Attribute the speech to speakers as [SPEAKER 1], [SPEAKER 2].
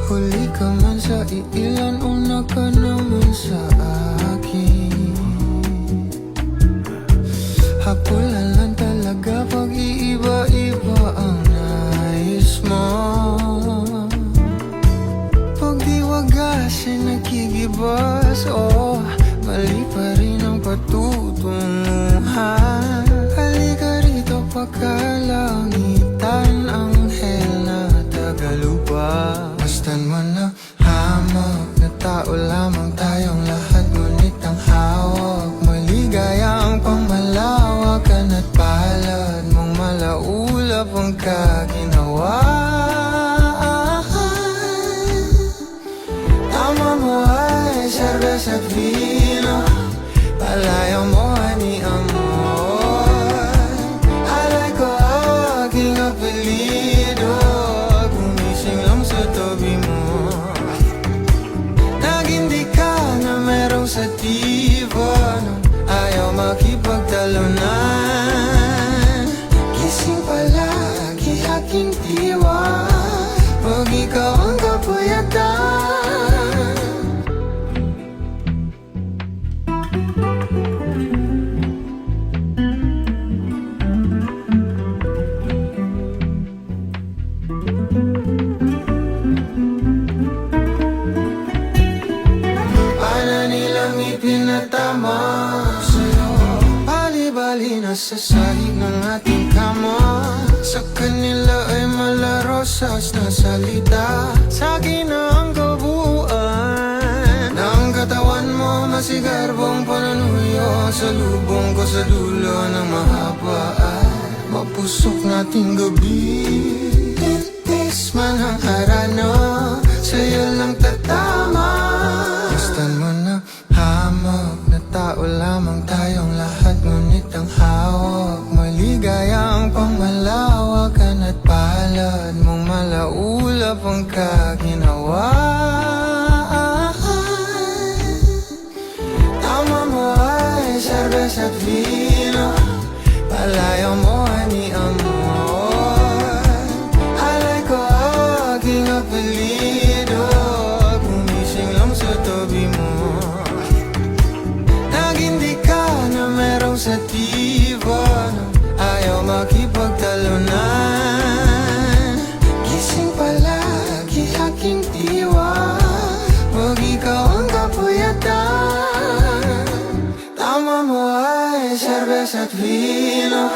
[SPEAKER 1] Huli ka man sa iilan, una ka naman sa akin. Hapulan lang talaga pag iiba-iba ang nais mo. Pag di wagas ay nakikibas, oh, mali pa rin ang patutunguhan. Halika rito pagkalangitan, anghel na tagalupa. Bastan mo na hamak na tao lamang tayong lahat, ngunit ang hawak maligaya ang pangmalawakan at palad mong malaulap ang kaginawa. Tama mo ay serbesa at vino, palayo mo ay ni amor. Alay ko aking apelido, gumising lang sa tabi mo. Nagindi ka na merong sativa nung ayaw makipagtalunan. Gising palagi aking diwa pag ikaw ang kapuyatan. Pinatama sa'yo, bali-bali na sa sahig ng ating kama. Sa kanila ay malarosas na salita, sa'kin na ang kabuuan ng katawan mo, masigarbong pananuyo. Sa lubong ko sa dulo ng mahaba ay mapusok nating gabi. Titis man ang harana, sa'yo lang tatama. Bastan mo na hamak na tao lamang tayong lahat, ngunit ang hawak maligaya ang pangmalawakan at palad mong malaulap ang kaginawa. Tama mo ay serbesa at vino, palayo mo ay ni amor. Alay ko aking apelido, gumising lang sa tabi mo. Nagindi ka na merong sativa nung ayaw makipagtalunan. Gising palagi aking diwa pag ikaw ang kapuyatan. Tama mo ay serbesa at vino,